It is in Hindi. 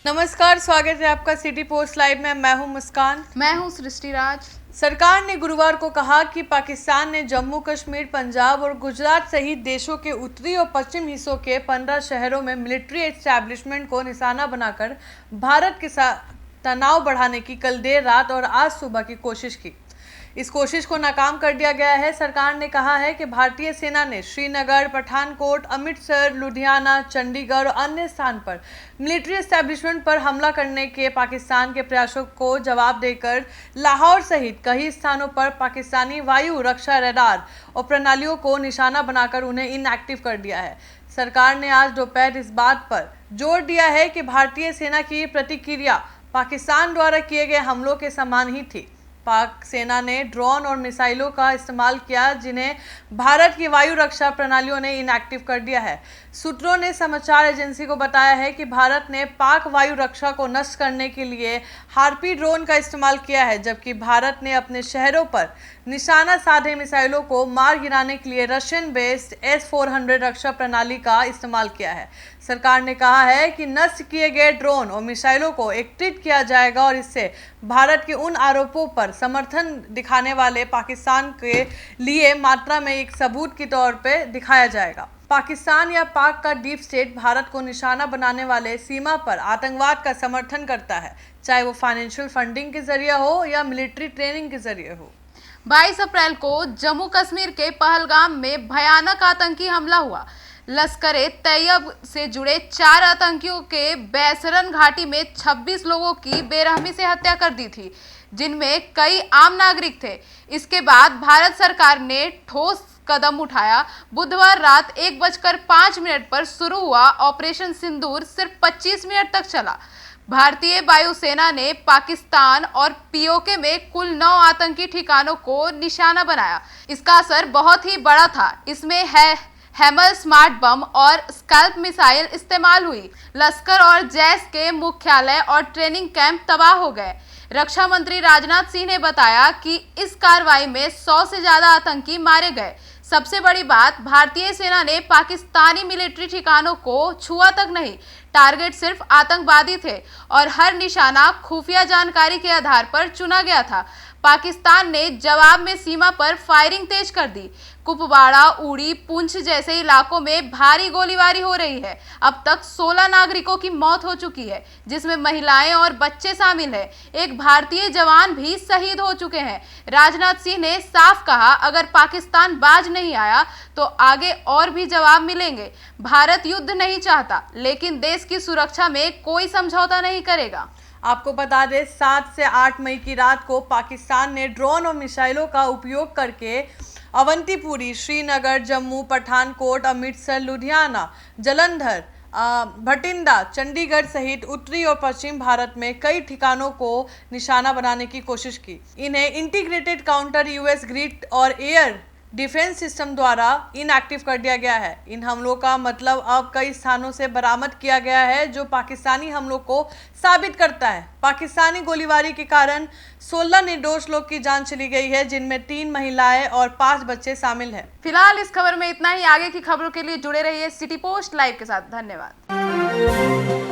नमस्कार, स्वागत है आपका सिटी पोस्ट लाइव में। मैं हूं मुस्कान। मैं हूं सृष्टि राज। सरकार ने गुरुवार को कहा कि पाकिस्तान ने जम्मू कश्मीर, पंजाब और गुजरात सहित देशों के उत्तरी और पश्चिम हिस्सों के 15 शहरों में मिलिट्री एस्टैब्लिशमेंट को निशाना बनाकर भारत के साथ तनाव बढ़ाने की कल देर रात और आज सुबह की कोशिश की। इस कोशिश को नाकाम कर दिया गया है। सरकार ने कहा है कि भारतीय सेना ने श्रीनगर, पठानकोट, अमृतसर, लुधियाना, चंडीगढ़ और अन्य स्थान पर मिलिट्री एस्टैब्लिशमेंट पर हमला करने के पाकिस्तान के प्रयासों को जवाब देकर लाहौर सहित कई स्थानों पर पाकिस्तानी वायु रक्षा रडार और प्रणालियों को निशाना बनाकर उन्हें इनएक्टिव कर दिया है। सरकार ने आज दोपहर इस बात पर जोर दिया है कि भारतीय सेना की प्रतिक्रिया पाकिस्तान द्वारा किए गए हमलों के समान ही थी। पाक सेना ने ड्रोन और मिसाइलों का इस्तेमाल किया, जिन्हें भारत की वायु रक्षा प्रणालियों ने इनएक्टिव कर दिया है। सूत्रों ने समाचार एजेंसी को बताया है कि भारत ने पाक वायु रक्षा को नष्ट करने के लिए हार्पी ड्रोन का इस्तेमाल किया है, जबकि भारत ने अपने शहरों पर निशाना साधे मिसाइलों को मार गिराने के लिए रशियन बेस्ड S-400 रक्षा प्रणाली का इस्तेमाल किया है। सरकार ने कहा है कि नष्ट किए गए ड्रोन और मिसाइलों को एकत्रित किया जाएगा और इससे भारत के उन आरोपों पर समर्थन दिखाने वाले पाकिस्तान के लिए मात्रा में एक सबूत के तौर पर दिखाया जाएगा। पाकिस्तान या पाक का डीप स्टेट भारत को निशाना बनाने वाले सीमा पर आतंकवाद का समर्थन करता है, चाहे वो फाइनेंशियल फंडिंग के जरिए हो या मिलिट्री ट्रेनिंग के जरिए हो। 22 अप्रैल को जम्मू कश्मीर के पहलगाम में भयानक आतंकी हमला हुआ। लश्कर-ए-तैयब से जुड़े 4 आतंकियों के बैसरन घाटी में 26 लोगों की बेरहमी से हत्या कर दी थी, जिनमें कई आम नागरिक थे। इसके बाद भारत सरकार ने ठोस कदम उठाया। बुधवार रात 1:05 पर शुरू हुआ ऑपरेशन सिंदूर सिर्फ 25 मिनट तक चला। भारतीय वायुसेना ने पाकिस्तान और पीओके में कुल 9 आतंकी ठिकानों को निशाना बनाया। इसका असर बहुत ही बड़ा था। इसमें हैमर स्मार्ट बम और स्कैल्प मिसाइल इस्तेमाल हुई। लश्कर और जैश के मुख्यालय और ट्रेनिंग कैंप तबाह हो गए। रक्षा मंत्री राजनाथ सिंह ने बताया कि इस कार्रवाई में 100 से ज्यादा आतंकी मारे गए। सबसे बड़ी बात, भारतीय सेना ने पाकिस्तानी मिलिट्री ठिकानों को छुआ तक नहीं। टारगेट सिर्फ आतंकवादी थे और हर निशाना खुफिया जानकारी के आधार पर चुना गया था। पाकिस्तान ने जवाब में सीमा पर फायरिंग तेज कर दी। कुपवाड़ा, उड़ी, पुंछ जैसे इलाकों में भारी गोलीबारी हो रही है। अब तक 16 नागरिकों की मौत हो चुकी है, जिसमें महिलाएं और बच्चे शामिल हैं। एक भारतीय जवान भी शहीद हो चुके हैं। राजनाथ सिंह ने साफ कहा, अगर पाकिस्तान बाज नहीं आया तो आगे और भी जवाब मिलेंगे। भारत युद्ध नहीं चाहता, लेकिन देश की सुरक्षा में कोई समझौता नहीं करेगा। आपको बता दें, 7 से 8 मई की रात को पाकिस्तान ने ड्रोन और मिसाइलों का उपयोग करके अवंतीपुरी, श्रीनगर, जम्मू, पठानकोट, अमृतसर, लुधियाना, जालंधर, भटिंडा, चंडीगढ़ सहित उत्तरी और पश्चिम भारत में कई ठिकानों को निशाना बनाने की कोशिश की। इन्हें इंटीग्रेटेड काउंटर यूएस ग्रिड और एयर डिफेंस सिस्टम द्वारा इनएक्टिव कर दिया गया है। इन हमलों का मतलब अब कई स्थानों से बरामद किया गया है, जो पाकिस्तानी हमलों को साबित करता है। पाकिस्तानी गोलीबारी के कारण 16 निर्दोष लोग की जान चली गई है, जिनमें 3 महिलाएं और 5 बच्चे शामिल हैं। फिलहाल इस खबर में इतना ही। आगे की खबरों के लिए जुड़े रहिए सिटी पोस्ट लाइव के साथ। धन्यवाद।